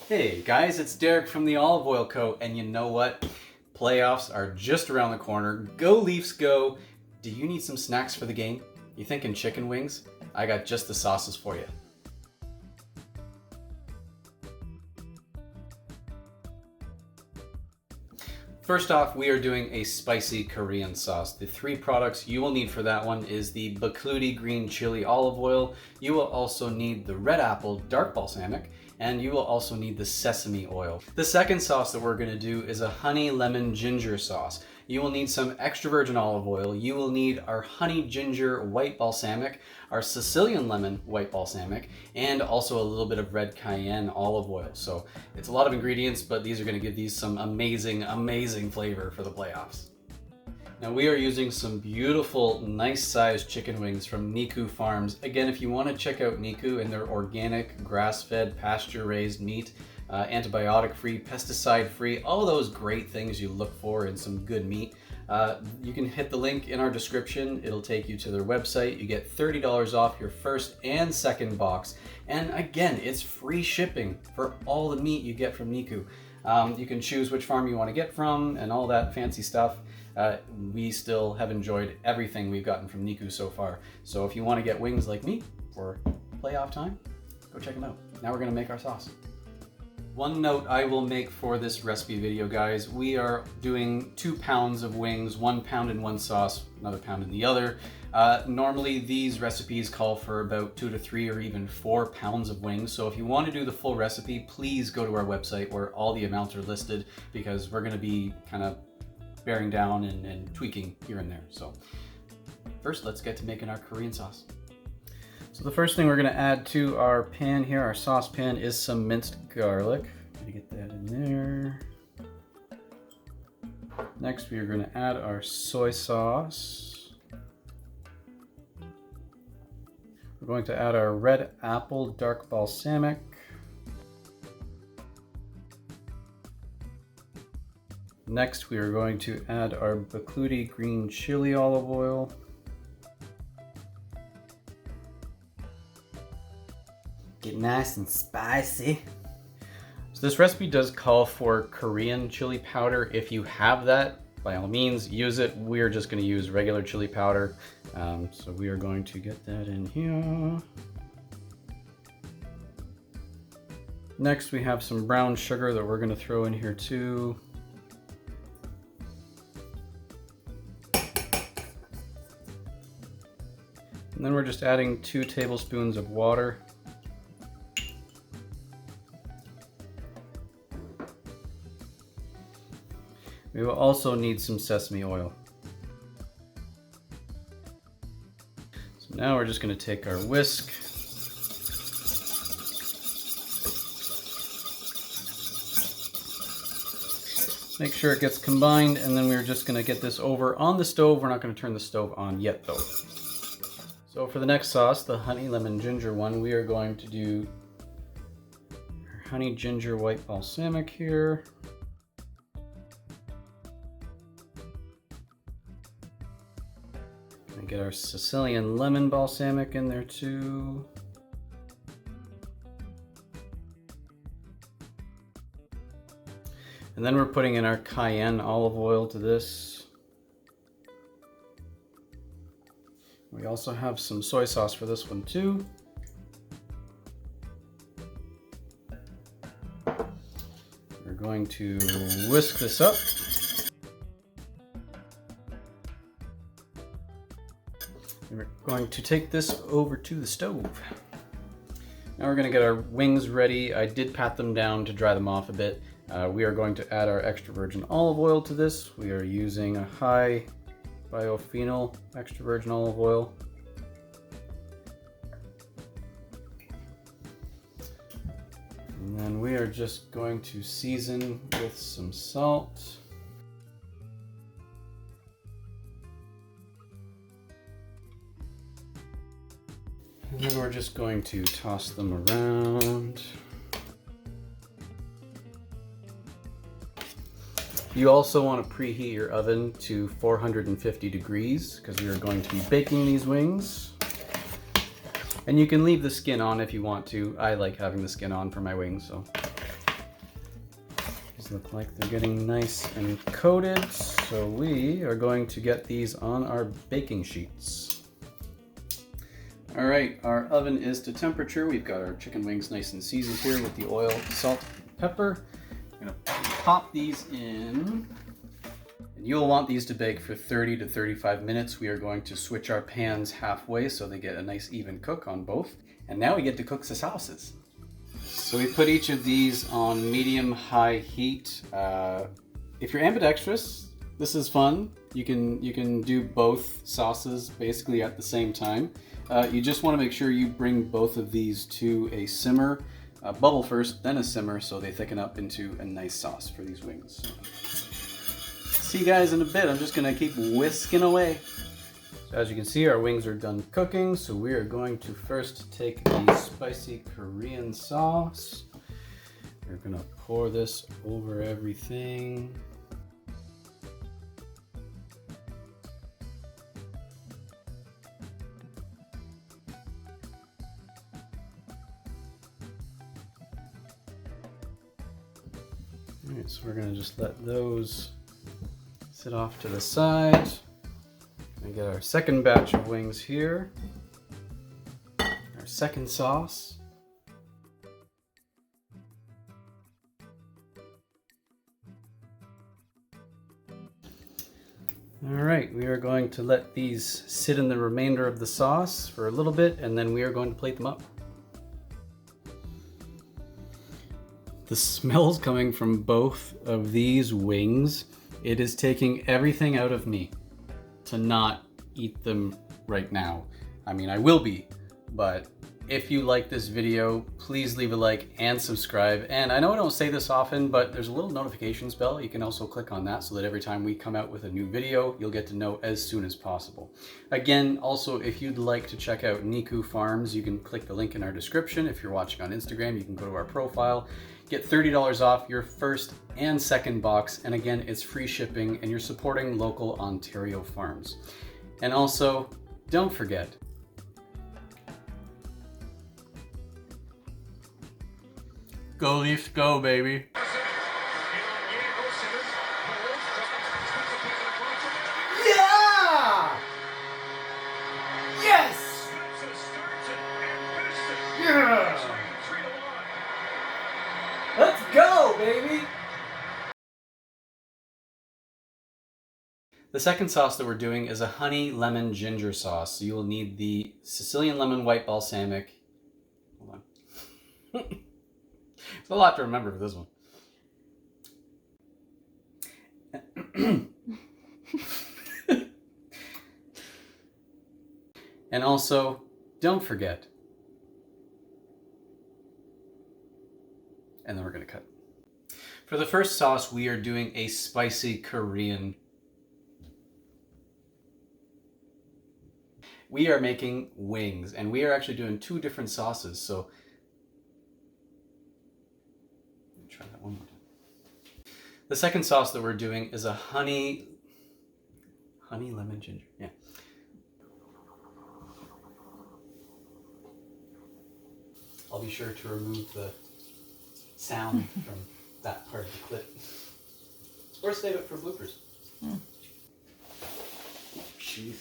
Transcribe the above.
Hey guys, it's Derek from the Olive Oil Co. And you know what? Playoffs are just around the corner. Go Leafs go! Do you need some snacks for the game? You thinking chicken wings? I got just the sauces for you. First off, we are doing a spicy Korean sauce. The three products you will need for that one is the Bakludi green chili olive oil. You will also need the red apple dark balsamic, and you will also need the sesame oil. The second sauce that we're gonna do is a honey lemon ginger sauce. You will need some extra virgin olive oil. You will need our honey ginger white balsamic, our Sicilian lemon white balsamic, and also a little bit of red cayenne olive oil. So it's a lot of ingredients, but these are gonna give these some amazing, amazing flavor for the playoffs. Now we are using some beautiful, nice sized chicken wings from Niku Farms. Again, if you want to check out Niku and their organic, grass-fed, pasture-raised meat, antibiotic-free, pesticide-free, all those great things you look for in some good meat, you can hit the link in our description. It'll take you to their website. You get $30 off your first and second box. And again, it's free shipping for all the meat you get from Niku. You can choose which farm you want to get from and all that fancy stuff. We still have enjoyed everything we've gotten from Niku so far. So if you want to get wings like me for playoff time, go check them out. Now we're going to make our sauce. One note I will make for this recipe video, guys, we are doing 2 pounds of wings, 1 pound in one sauce, another pound in the other. Normally these recipes call for about 2 to 3 or even 4 pounds of wings. So if you want to do the full recipe, please go to our website where all the amounts are listed, because we're going to be kind of bearing down and tweaking here and there. So first, let's get to making our Korean sauce. So the first thing we're going to add to our pan here, our saucepan, is some minced garlic. Let me get that in there. Next, we are going to add our soy sauce. We're going to add our red apple dark balsamic. Next, we are going to add our Bakludi green chili olive oil. Get nice and spicy. So this recipe does call for Korean chili powder. If you have that, by all means, use it. We're just going to use regular chili powder. So we are going to get that in here. Next, we have some brown sugar that we're going to throw in here too. And then we're just adding 2 tablespoons of water. We will also need some sesame oil. So now we're just going to take our whisk. Make sure it gets combined, and then we're just going to get this over on the stove. We're not going to turn the stove on yet though. So for the next sauce, the honey lemon ginger one, we are going to do our honey ginger white balsamic here. And get our Sicilian lemon balsamic in there too. And then we're putting in our cayenne olive oil to this. We also have some soy sauce for this one too. We're going to whisk this up. And we're going to take this over to the stove. Now we're going to get our wings ready. I did pat them down to dry them off a bit. We are going to add our extra virgin olive oil to this. We are using a high biophenol extra virgin olive oil. And then we are just going to season with some salt. And then we're just going to toss them around. You also want to preheat your oven to 450 degrees because we are going to be baking these wings. And you can leave the skin on if you want to. I like having the skin on for my wings, so These look like they're getting nice and coated, so we are going to get these on our baking sheets. All right, our oven is to temperature. We've got our chicken wings nice and seasoned here with the oil, salt, pepper. I'm gonna pop these in. And you'll want these to bake for 30 to 35 minutes. We are going to switch our pans halfway so they get a nice even cook on both. And now we get to cook the sauces. So we put each of these on medium-high heat. If you're ambidextrous, this is fun. You can do both sauces basically at the same time. You just want to make sure you bring both of these to a simmer. Bubble first, then a simmer, so they thicken up into a nice sauce for these wings. See you guys in a bit. I'm just gonna keep whisking away. So as you can see, our wings are done cooking, so we are going to first take the spicy Korean sauce. We're gonna pour this over everything. All right, so we're gonna just let those sit off to the side. We get our second batch of wings here. Our second sauce. All right, we are going to let these sit in the remainder of the sauce for a little bit, and then we are going to plate them up. The smells coming from both of these wings, it is taking everything out of me to not eat them right now. I mean, I will be, but if you like this video, please leave a like and subscribe. And I know I don't say this often, but there's a little notifications bell. You can also click on that so that every time we come out with a new video, you'll get to know as soon as possible. Again, also, if you'd like to check out Niku Farms, you can click the link in our description. If you're watching on Instagram, you can go to our profile, get $30 off your first and second box. And again, it's free shipping and you're supporting local Ontario farms. And also, don't forget, go Leafs, go, baby. Yeah! Yes! Yeah! Let's go, baby! The second sauce that we're doing is a honey lemon ginger sauce. So you will need the Sicilian lemon white balsamic. Hold on. It's a lot to remember for this one. And also, don't forget. And then we're going to cut. For the first sauce, we are doing a spicy Korean. We are making wings, and we are actually doing two different sauces. So try that one more time. The second sauce that we're doing is a honey lemon ginger. Yeah. I'll be sure to remove the sound from that part of the clip. Or save it for bloopers. Jeez.